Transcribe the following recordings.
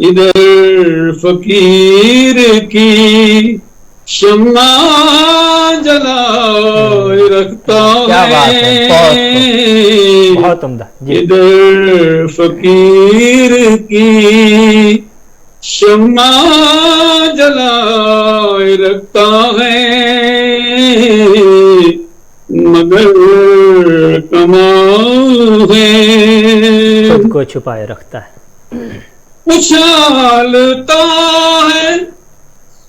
ادھر فقیر کی شمع جلائے رکھتا کیا بات ہے، بہت ہے، بہت عمدہ جی. ادھر فقیر کی شمع جلائے رکھتا ہے، مگر کمال ہے خود کو چھپائے رکھتا ہے. اچھالتا ہے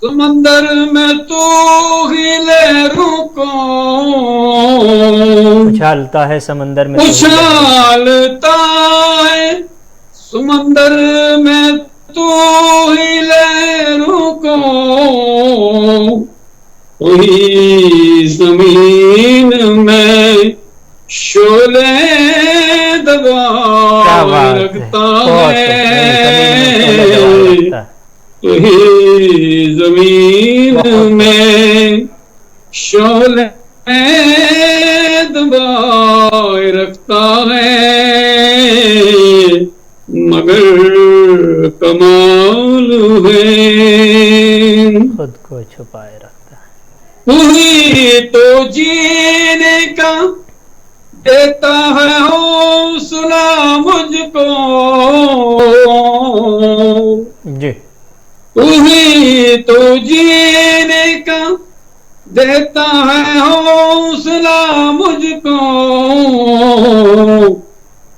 سمندر میں تو ہی لہروں کو، اچھالتا ہے سمندر میں تو ہی لہروں کو. اچھالتا ہے سمندر میں تو ہی لہروں کو، وہی زمین میں شعلے کیا دبائے بات ہے، رکھتا بہت ہے، رکھتا ہے. وہی زمین بہت میں شعلے دبائے رکھتا ہے، مگر کمال ہے، خود کو چھپائے رکھتا ہے. وہی تو جینے کا دیتا ہے حوصلہ مجھ کو، جی. وہی تو جینے کا دیتا ہے حوصلہ مجھ کو،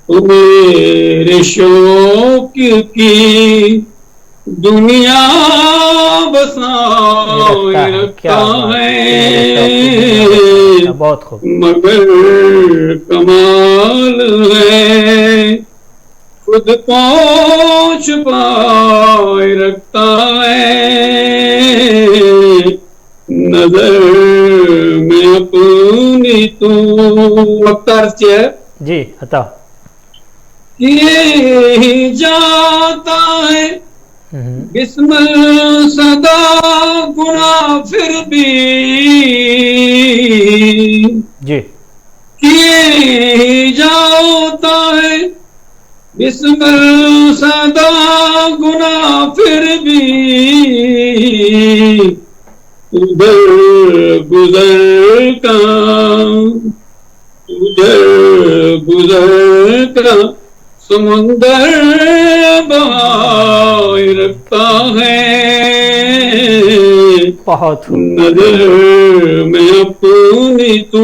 میرے شوق کی دنیا بسائے رکھتا ہے، بہت خوب. مگر کمال ہے خود کو چھپائے رکھتا ہے، نظر میں اپنی تو مختار سے جی عطا. یہ ہی جاتا ہے بسم صدا گناہ پھر بھی، جی. کیے جاتا ہے بسم صدا گناہ پھر بھی، ادھر گزر کا سمندر بہائے رکھتا ہے، بہت خوب. نظر میں اپنی تو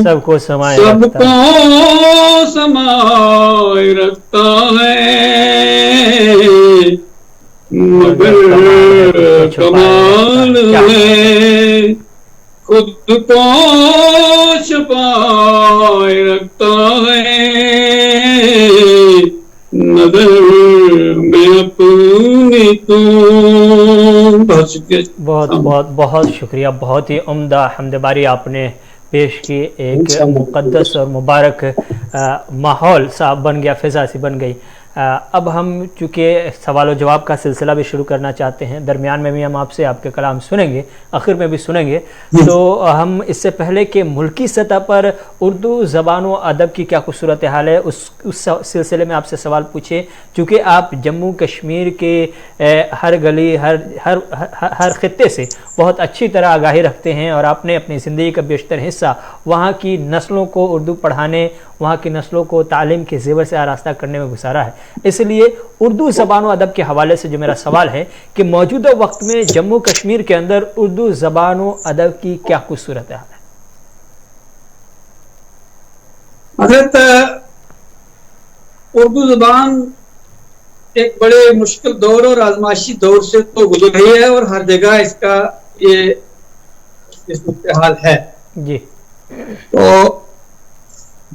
سب کو سمائے سب رکھتا کو ہے. سمائے رکھتا ہے، مگر کمال ہے خود کو چھپائے رکھتا ہے، نظر میں اپنی تو. بہت شکریہ. بہت بہت بہت شکریہ. بہت ہی عمدہ حمد باری آپ نے پیش کی. ایک مقدس اور مبارک ماحول سا بن گیا، فضا سی بن گئی. اب ہم چونکہ سوال و جواب کا سلسلہ بھی شروع کرنا چاہتے ہیں، درمیان میں بھی ہم آپ سے آپ کے کلام سنیں گے، آخر میں بھی سنیں گے. تو ہم اس سے پہلے کہ ملکی سطح پر اردو زبان و ادب کی کیا کچھ صورتحال ہے اس سلسلے میں آپ سے سوال پوچھیں. چونکہ آپ جموں کشمیر کے ہر گلی ہر خطے سے بہت اچھی طرح آگاہی رکھتے ہیں، اور آپ نے اپنی زندگی کا بیشتر حصہ وہاں کی نسلوں کو اردو پڑھانے، وہاں کی نسلوں کو تعلیم کے زیور سے آراستہ کرنے میں گزارا ہے. اس لیے اردو زبان و ادب کے حوالے سے جو میرا سوال ہے کہ موجودہ وقت میں جموں کشمیر کے اندر اردو زبان و ادب کی کیا کچھ صورتحال ہے؟ حضرت اردو زبان ایک بڑے مشکل دور اور آزمائشی دور سے تو گزر رہی ہے، اور ہر جگہ اس کا یہ صورتحال ہے. جی. تو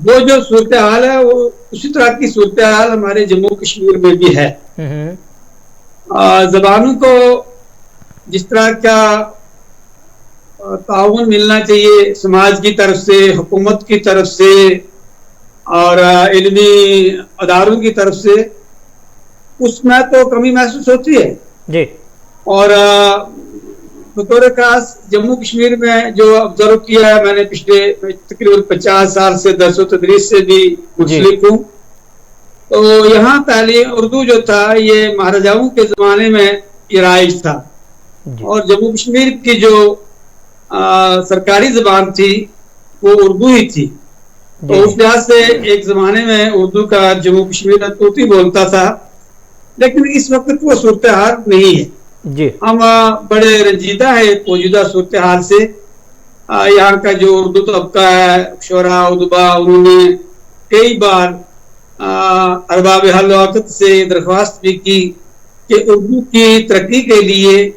وہ جو صورتحال ہے وہ اسی طرح کی صورتحال ہمارے جموں کشمیر میں بھی ہے. زبانوں کو جس طرح کا تعاون ملنا چاہیے سماج کی طرف سے، حکومت کی طرف سے اور علمی اداروں کی طرف سے، اس میں تو کمی محسوس ہوتی ہے. جی. اور بطور خاص جموں کشمیر میں جو آبزرو کیا ہے میں نے پچھلے تقریباً 50 سال سے درس و تدریس سے بھی منسلک ہوں. تو یہاں تعلیم اردو جو تھا یہ مہاراجاؤں کے زمانے میں یہ رائج تھا، اور جموں کشمیر کی جو سرکاری زبان تھی وہ اردو ہی تھی. تو اس لحاظ سے ایک زمانے میں اردو کا جموں کشمیر میں طوطی بولتا تھا، لیکن اس وقت وہ صورتحال نہیں ہے. ہم بڑے رنجیدہ ہے موجودہ صورتحال سے. یہاں کا جو اردو طبقہ ہے، شعراء ادبا، انہوں نے کئی بار ارباب حل وقت سے درخواست بھی کی کہ اردو کی ترقی کے لیے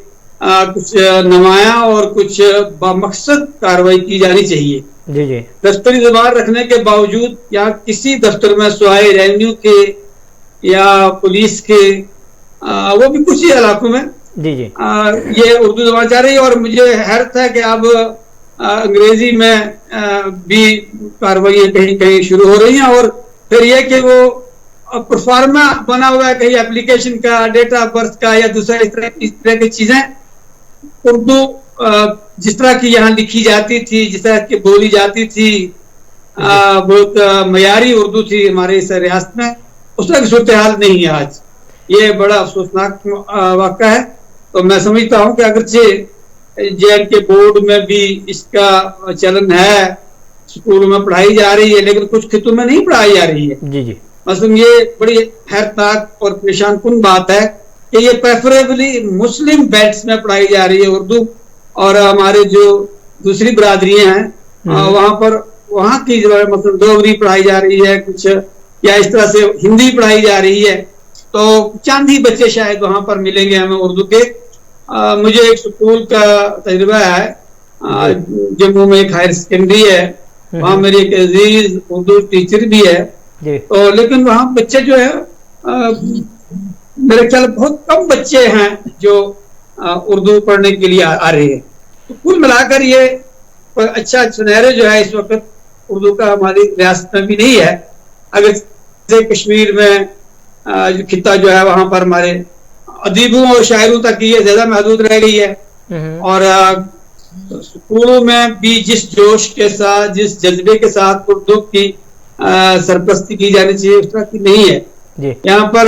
کچھ نمایاں اور کچھ بامقصد کارروائی کی جانی چاہیے. دفتری زبان رکھنے کے باوجود یا کسی دفتر میں سوائے ریونیو کے یا پولیس کے وہ بھی کچھ ہی علاقوں میں یہ اردو زبان چاہ رہی ہے. اور مجھے حیرت ہے کہ اب انگریزی میں بھی کارروائیاں کہیں کہیں شروع ہو رہی ہیں. اور پھر یہ کہ وہ پرفارما بنا ہوا ہے کہیں اپلیکیشن کا، ڈیٹ آف برتھ کا یا دوسرا اس طرح کی چیزیں. اردو جس طرح کی یہاں لکھی جاتی تھی، جس طرح کی بولی جاتی تھی، بہت معیاری اردو تھی ہمارے اس ریاست میں، اس طرح کی صورتحال نہیں ہے آج. یہ بڑا افسوسناک واقعہ ہے. تو میں سمجھتا ہوں کہ اگرچہ جے کے بورڈ میں بھی اس کا چلن ہے، اسکولوں میں پڑھائی جا رہی ہے، لیکن کچھ خطوں میں نہیں پڑھائی جا رہی ہے. مثلا یہ بڑی حیرتناک اور پریشان کن بات ہے کہ یہ پریفریبلی مسلم بیلٹس میں پڑھائی جا رہی ہے اردو، اور ہمارے جو دوسری برادریاں ہیں وہاں پر وہاں کی مثلا ڈوگری پڑھائی جا رہی ہے کچھ، یا اس طرح سے ہندی پڑھائی جا رہی ہے. تو چند ہی بچے شاید وہاں پر ملیں گے ہمیں اردو کے. مجھے ایک سکول کا تجربہ ہے، جموں میں ایک ہائر سیکنڈری ہے، وہاں میری ایک عزیز اردو ٹیچر بھی ہے. تو لیکن وہاں بچے جو ہے میرے خیال بہت کم بچے ہیں جو اردو پڑھنے کے لیے آ رہے ہیں. تو کل ملا کر یہ اچھا سنہرے جو ہے اس وقت اردو کا ہماری ریاست میں بھی نہیں ہے. اگر کشمیر میں جو خطہ جو ہے وہاں پر ہمارے ادیبوں اور شاعروں تک یہ زیادہ محدود رہ گئی ہے. اور اسکولوں میں بھی جس جوش کے ساتھ، جس جذبے کے ساتھ اردو کی سرپرستی کی جانی چاہیے اس طرح کی نہیں ہے. یہاں پر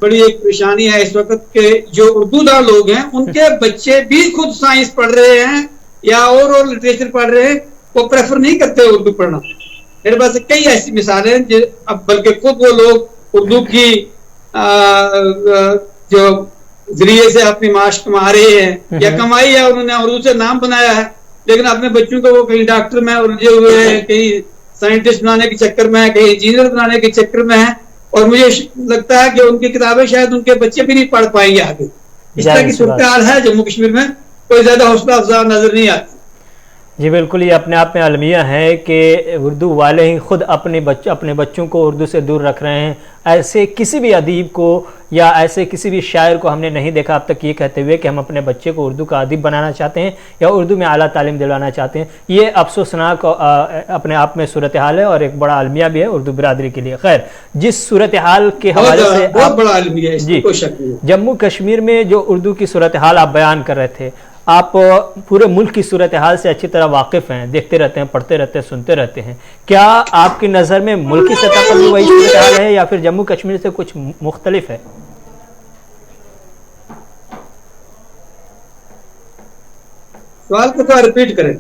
بڑی ایک پریشانی ہے اس وقت کہ جو اردو دار لوگ ہیں ان کے بچے بھی خود سائنس پڑھ رہے ہیں یا اور لٹریچر پڑھ رہے ہیں، وہ پریفر نہیں کرتے اردو پڑھنا. میرے پاس کئی ایسی مثالیں ہیں اب بلکہ خود وہ لوگ اردو کی جو ذریعے سے اپنی معاش کما رہے ہیں یا کمائی ہے، انہوں نے اردو سے نام بنایا ہے، لیکن اپنے بچوں کو وہ کہیں ڈاکٹر میں الجھے ہوئے ہیں، کہیں سائنٹسٹ بنانے کے چکر میں ہے، کہیں انجینئر بنانے کے چکر میں ہے. اور مجھے لگتا ہے کہ ان کی کتابیں شاید ان کے بچے بھی نہیں پڑھ پائیں گے آگے. اس طرح کی صورتحال ہے جموں کشمیر میں، کوئی زیادہ حوصلہ افزا نظر نہیں آتی. جی بالکل، یہ اپنے آپ میں المیہ ہے کہ اردو والے ہی خود اپنے بچوں کو اردو سے دور رکھ رہے ہیں. ایسے کسی بھی ادیب کو یا ایسے کسی بھی شاعر کو ہم نے نہیں دیکھا اب تک یہ کہتے ہوئے کہ ہم اپنے بچے کو اردو کا ادیب بنانا چاہتے ہیں یا اردو میں اعلیٰ تعلیم دلوانا چاہتے ہیں. یہ افسوسناک اپنے آپ میں صورتحال ہے اور ایک بڑا المیہ بھی ہے اردو برادری کے لیے. خیر، جس صورتحال کے حوالے سے بہت بڑا المیہ ہے، جی جموں کشمیر میں جو اردو کی صورتحال آپ بیان کر رہے تھے، آپ پورے ملک کی صورتحال سے اچھی طرح واقف ہیں، دیکھتے رہتے ہیں، پڑھتے رہتے ہیں، سنتے رہتے ہیں. کیا آپ کی نظر میں ملکی سطح پر بھی وہی صورتحال ہے یا پھر جموں کشمیر سے کچھ مختلف ہے؟ سوال کو تھوڑا ریپیٹ کریں.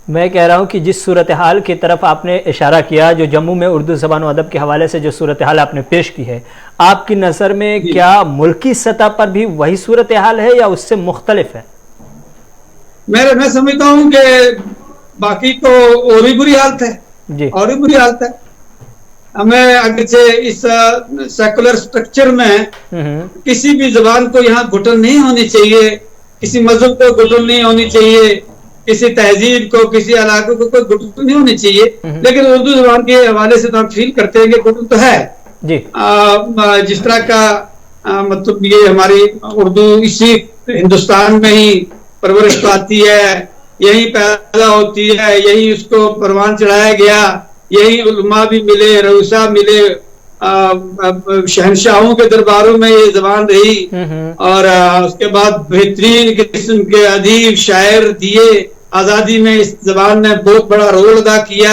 میں کہہ رہا ہوں کہ جس صورتحال کی طرف آپ نے اشارہ کیا، جو جموں میں اردو زبان و ادب کے حوالے سے جو صورتحال آپ نے پیش کی ہے، آپ کی نظر میں کیا ملکی سطح پر بھی وہی صورتحال ہے یا اس سے مختلف ہے؟ میں سمجھتا ہوں کہ باقی تو اور بھی بری حالت ہے. جی اور بھی بری حالت ہے. ہمیں اگرچہ اس سیکولر سٹرکچر میں کسی بھی زبان کو یہاں گھٹن نہیں ہونی چاہیے، کسی مذہب کو گھٹن نہیں ہونی چاہیے، کسی تہذیب کو، کسی علاقے کو کوئی گھٹن نہیں ہونی چاہیے، لیکن اردو زبان کے حوالے سے تو ہم فیل کرتے ہیں کہ گھٹن تو ہے. جس طرح کا مطلب یہ ہماری اردو اسی ہندوستان میں ہی پرورش پاتی ہے، یہی پیدا ہوتی ہے، یہی اس کو پروان چڑھایا گیا، یہی علماء بھی ملے، رؤسا ملے، شہنشاہوں کے درباروں میں یہ زبان رہی، اور اس کے بعد بہترین قسم کے ادیب شاعر دیے. آزادی میں اس زبان نے بہت بڑا رول ادا کیا.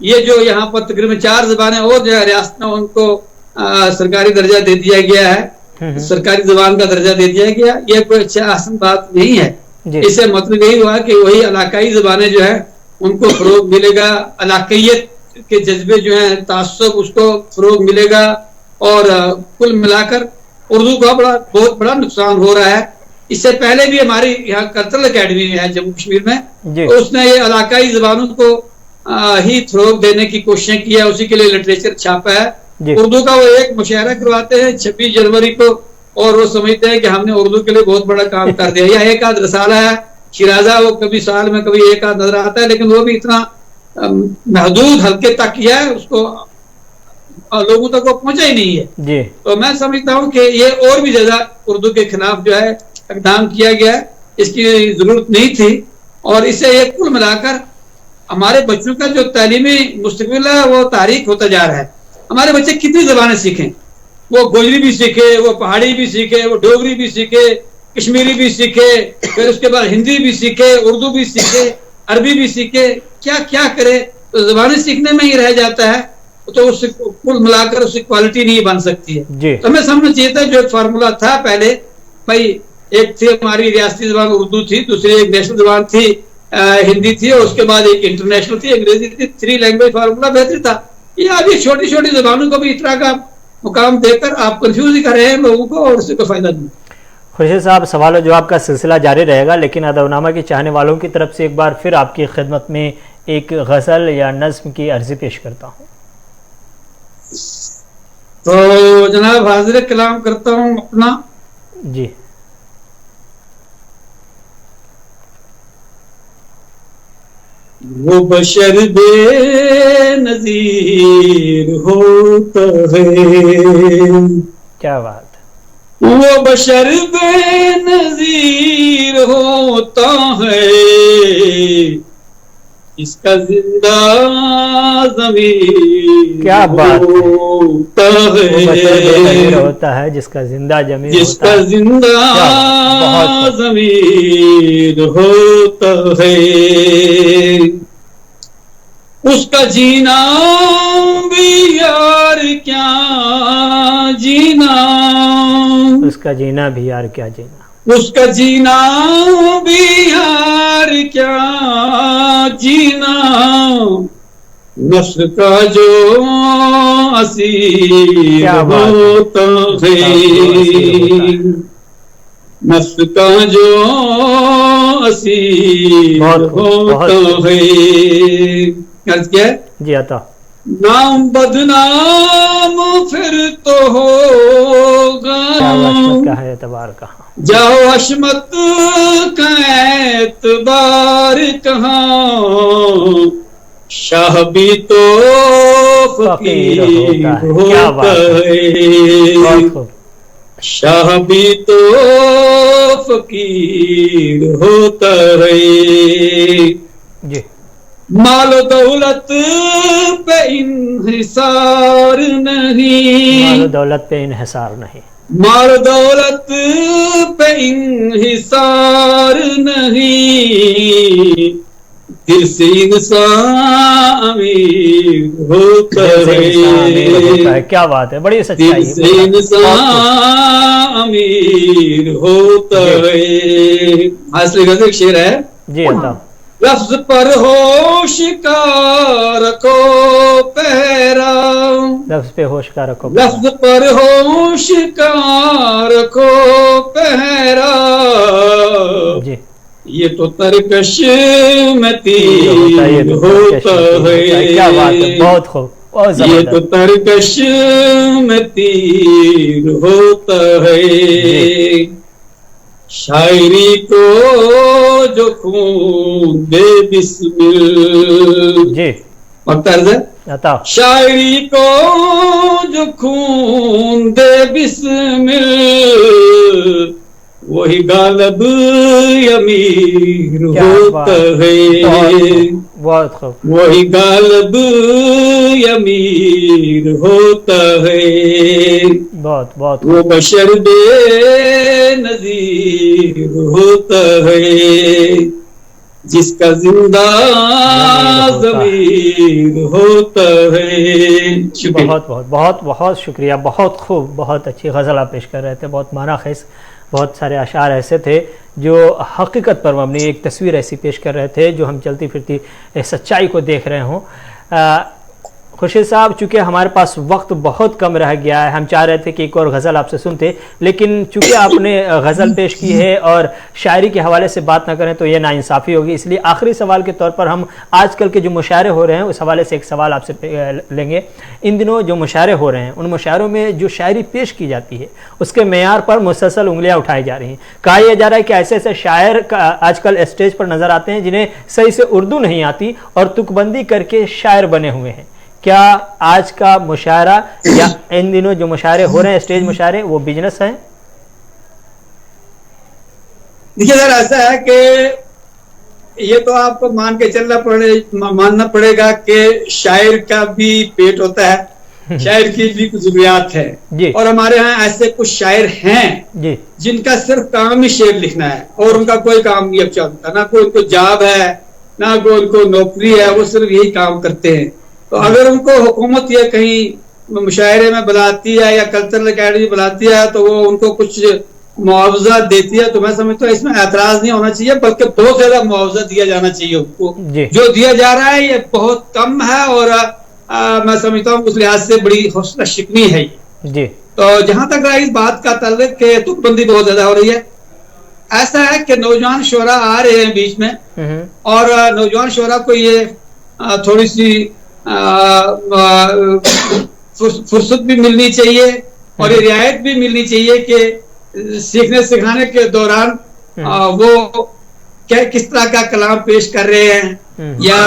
یہ جو یہاں پر تقریباً 4 زبانیں اور جو ہے ریاست میں ان کو سرکاری درجہ دے دیا گیا ہے، سرکاری زبان کا درجہ دے دیا گیا، یہ کوئی اچھا آسان بات نہیں ہے۔ اس سے مطلب یہی ہوا کہ وہی علاقائی زبانیں جو ہے ان کو فروغ ملے گا، علاقائیت کے جذبے جو ہیں، تعصب، اس کو فروغ ملے گا، اور کل ملا کر اردو کا بہت بڑا نقصان ہو رہا ہے۔ اس سے پہلے بھی ہماری یہاں کرتل اکیڈمی ہے جموں کشمیر میں، اس نے یہ علاقائی زبانوں کو ہی فروغ دینے کی کوششیں کی ہے، اسی کے لیے لٹریچر چھاپا ہے۔ اردو کا وہ ایک مشاعرہ کرواتے ہیں 26 جنوری کو، اور وہ سمجھتے ہیں کہ ہم نے اردو کے لیے بہت بڑا کام کر دیا۔ یا ایک آدھ رسالہ ہے شیرازہ، وہ کبھی سال میں کبھی ایک آدھ نظر آتا ہے، لیکن وہ بھی اتنا محدود حلقے تک کیا ہے، اس کو لوگوں تک وہ پہنچا ہی نہیں ہے۔ تو میں سمجھتا ہوں کہ یہ اور بھی زیادہ اردو کے خلاف جو ہے اقدام کیا گیا ہے، اس کی ضرورت نہیں تھی۔ اور اس سے یہ کل ملا کر ہمارے بچوں کا جو تعلیمی مستقبل ہے وہ تاریک ہوتا جا رہا ہے۔ ہمارے بچے کتنی زبانیں سیکھیں، وہ گوجری بھی سیکھے، وہ پہاڑی بھی سیکھے، وہ ڈوگری بھی سیکھے، کشمیری بھی سیکھے، پھر اس کے بعد ہندی بھی سیکھے، اردو بھی سیکھے، عربی بھی سیکھے، کیا کیا کرے، تو زبانیں سیکھنے میں ہی رہ جاتا ہے، تو اس کل ملا کر اس کی کوالٹی نہیں بن سکتی ہے۔ تو ہمیں سمجھنا چاہیے تھا جو ایک فارمولا تھا پہلے، بھائی ایک تھی ہماری ریاستی زبان اردو تھی، دوسری ایک نیشنل زبان تھی ہندی تھی، اور اس کے بعد ایک انٹرنیشنل تھی انگریزی تھی، 3 لینگویج فارمولا بہتر تھا۔ یہ ابھی چھوٹی چھوٹی زبانوں کو بھی اس طرح کا مقام دے کر آپ کنفیوز ہی کر رہے ہیں لوگوں کو، اور اس سے کوئی فائدہ نہیں۔ خورشید صاحب، سوال و جواب کا سلسلہ جاری رہے گا، لیکن ادب نامہ کے چاہنے والوں کی طرف سے ایک بار پھر آپ کی خدمت میں ایک غزل یا نظم کی عرضی پیش کرتا ہوں۔ تو جناب حاضر کلام کرتا ہوں اپنا۔ جی۔ وہ بشر بے نظیر ہوتا ہے، کیا بات ہے، وہ بشر بے نظیر ہوتا ہے، اس کا زندہ ضمیر کیا بات ہوتا ہے، ہوتا ہے جس کا زندہ ضمیر، جس کا زندہ ضمیر ہوتا ہے، اس کا جینا بھی یار کیا جینا، اس کا جینا بھی یار کیا جینا، اس کا جینا بھی یار کیا جینا، نفس کا جو اسیر ہوتا ہے، نفس کا جو اسیر ہوتا ہے۔ عرض کیا ہے؟ جی عطا۔ نام بدنام پھر تو ہوگا، کا ہے اعتبار کہاں، جاؤ حشمت کا اعتبار کہاں، شاہ بھی تو فقیر ہوتا ہے، شاہ بھی تو فقیر ہوتا ہے، جی۔ مال و دولت پہ انحصار نہیں، مال و دولت پہ انحصار نہیں، مال و دولت پہ انحصار نہیں، دل سے انسان امیر ہوتا ہے، کیا بات ہے، بڑی سچائی، دل سے انسان امیر ہوتا ہے۔ حاصل غزل ایک شعر ہے۔ جی عطا۔ لفظ پر ہوش کا رکھو پہرا، لفظ پہ ہوش کا رکھو، لفظ پر ہوش کا رکھو پہرا، جی۔ یہ تو ترکش میں تیر ہوتا ہے، کیا بات ہے، بہت خوب، یہ تو ترکش میں تیر ہوتا ہے، شاعری کو جو خون دے بسمل، جی وقت عرض ہے، شاعری کو جو خون دے بسمل، وہی غالب امیر ہوتا ہے، وہی غالب امیر ہوتا ہے، بہت بہت، وہ بشر بے نظیر ہوتا ہے، جس کا زندہ ضمیر ہوتا ہے. بہت بہت بہت بہت شکریہ. بہت خوب, بہت اچھی غزل آپ پیش کر رہے تھے, بہت معنی خیز. بہت سارے اشعار ایسے تھے جو حقیقت پر مبنی ایک تصویر ایسی پیش کر رہے تھے جو ہم چلتی پھرتی سچائی کو دیکھ رہے ہوں. خورشید صاحب, چونکہ ہمارے پاس وقت بہت کم رہ گیا ہے, ہم چاہ رہے تھے کہ ایک اور غزل آپ سے سنتے, لیکن چونکہ آپ نے غزل پیش کی ہے اور شاعری کے حوالے سے بات نہ کریں تو یہ ناانصافی ہوگی. اس لیے آخری سوال کے طور پر ہم آج کل کے جو مشاعرے ہو رہے ہیں اس حوالے سے ایک سوال آپ سے لیں گے. ان دنوں جو مشاعرے ہو رہے ہیں ان مشاعروں میں جو شاعری پیش کی جاتی ہے اس کے معیار پر مسلسل انگلیاں اٹھائی جا رہی ہیں. کہا یہ جا رہا ہے کہ ایسے ایسے شاعر آج کل اسٹیج پر نظر آتے ہیں جنہیں صحیح سے اردو نہیں آتی اور تک بندی کر کے شاعر بنے ہوئے ہیں. کیا آج کا مشاعرہ یا ان دنوں جو مشاعرے ہو رہے ہیں اسٹیج مشاعرے وہ بزنس ہیں؟ دیکھیے سر, ایسا ہے کہ یہ تو آپ کو مان کے ماننا پڑے گا کہ شاعر کا بھی پیٹ ہوتا ہے, شاعر کی بھی کچھ ضروریات ہے جی. اور ہمارے ہاں ایسے کچھ شاعر ہیں جی جن کا صرف کام ہی شعر لکھنا ہے اور ان کا کوئی کام نہیں اچھا ہوتا, نہ کوئی ان کو جاب ہے نہ کوئی ان کو نوکری ہے, وہ صرف یہی کام کرتے ہیں. تو اگر ان کو حکومت یا کہیں مشاعرے میں بلاتی ہے یا کلچرل اکیڈمی بلاتی ہے تو وہ ان کو کچھ معاوضہ دیتی ہے تو میں سمجھتا ہوں اس میں اعتراض نہیں ہونا چاہیے, بلکہ بہت زیادہ معاوضہ دیا جانا چاہیے ان کو. جو دیا جا رہا ہے یہ بہت کم ہے اور میں سمجھتا ہوں اس لحاظ سے بڑی حوصلہ شکنی ہے یہ. تو جہاں تک رہا اس بات کا تعلق کہ تک بندی بہت زیادہ ہو رہی ہے, ایسا ہے کہ نوجوان شعراء آ رہے ہیں بیچ میں اور نوجوان شعراء کو یہ تھوڑی سی فرصت بھی ملنی چاہیے اور یہ رعایت بھی ملنی چاہیے کہ سیکھنے سکھانے کے دوران وہ کس طرح کا کلام پیش کر رہے ہیں, یا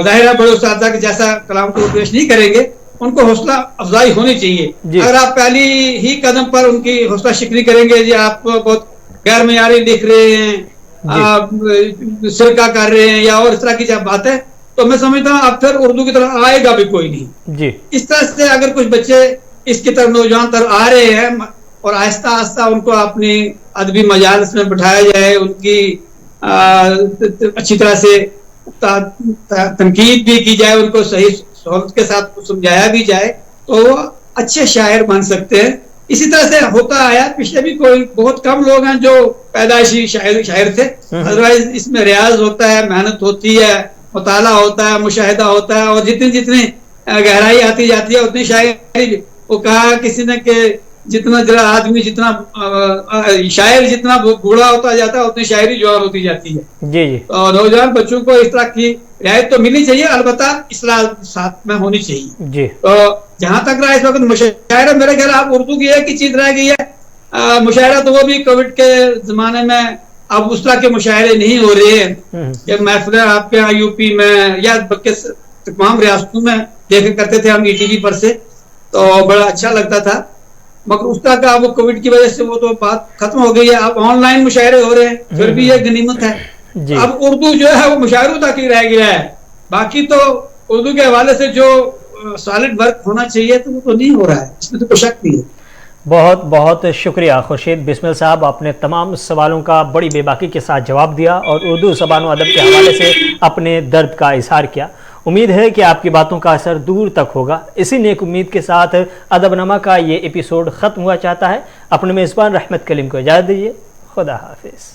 ظاہرہ بڑے اساتذہ کے جیسا کلام کو پیش نہیں کریں گے, ان کو حوصلہ افزائی ہونی چاہیے. اگر آپ پہلی ہی قدم پر ان کی حوصلہ شکنی کریں گے, جی آپ بہت غیر معیاری لکھ رہے ہیں, سرقہ کر رہے ہیں یا اور اس طرح کی جب بات ہے, تو میں سمجھتا ہوں اب پھر اردو کی طرف آئے گا بھی کوئی نہیں. اس طرح سے اگر کچھ بچے اس کی طرف نوجوان طرف آ رہے ہیں اور آہستہ آہستہ ان کو اپنی ادبی مجالس میں بٹھایا جائے, ان کی اچھی طرح سے تنقید بھی کی جائے, ان کو صحیح سہولت کے ساتھ سمجھایا بھی جائے, تو وہ اچھے شاعر بن سکتے ہیں. اسی طرح سے ہوتا آیا, پچھلے بھی کوئی بہت کم لوگ ہیں جو پیدائشی شاعر تھے, ادروائز اس میں ریاض ہوتا ہے, محنت ہوتی ہے, مطالعہ ہوتا ہے, مشاہدہ ہوتا ہے, اور جتنی گہرائی آتی جاتی ہے اتنی شاعری. وہ کہا کسی نے کہ جتنا آدمی جتنا شاعر جتنا بوڑھا ہوتا جاتا ہے اتنی شاعری جوان ہوتی جاتی ہے. جی. تو نوجوان بچوں کو اس طرح کی رعایت تو ملنی چاہیے, البتہ اصلاح ساتھ میں ہونی چاہیے. جی. تو جہاں تک رہا اس وقت مشاعرہ, میرے خیال آپ اردو کی ایک ہی چیز رہ گئی ہے مشاعرہ, تو وہ بھی کووڈ کے زمانے میں اب اس طرح کے مشاعرے نہیں ہو رہے ہیں کہ محفلیں آپ کے یو پی میں یا بلکہ تمام ریاستوں میں دیکھا کرتے تھے ہم ای ٹی وی پر سے, تو بڑا اچھا لگتا تھا. مگر اس طرح کا وہ کووڈ کی وجہ سے وہ تو بات ختم ہو گئی ہے. اب آن لائن مشاعرے ہو رہے ہیں, پھر بھی یہ غنیمت ہے. اب اردو جو ہے وہ مشاعروں تک ہی رہ گیا ہے, باقی تو اردو کے حوالے سے جو سالڈ ورک ہونا چاہیے تو وہ تو نہیں ہو رہا ہے, اس میں تو کوئی شک نہیں ہے. بہت بہت شکریہ خورشید بسمل صاحب, آپ نے تمام سوالوں کا بڑی بے باکی کے ساتھ جواب دیا اور اردو زبان و ادب کے حوالے سے اپنے درد کا اظہار کیا. امید ہے کہ آپ کی باتوں کا اثر دور تک ہوگا. اسی نیک امید کے ساتھ ادب نامہ کا یہ ایپیسوڈ ختم ہوا چاہتا ہے. اپنے میزبان رحمت کلیم کو اجازت دیجیے. خدا حافظ.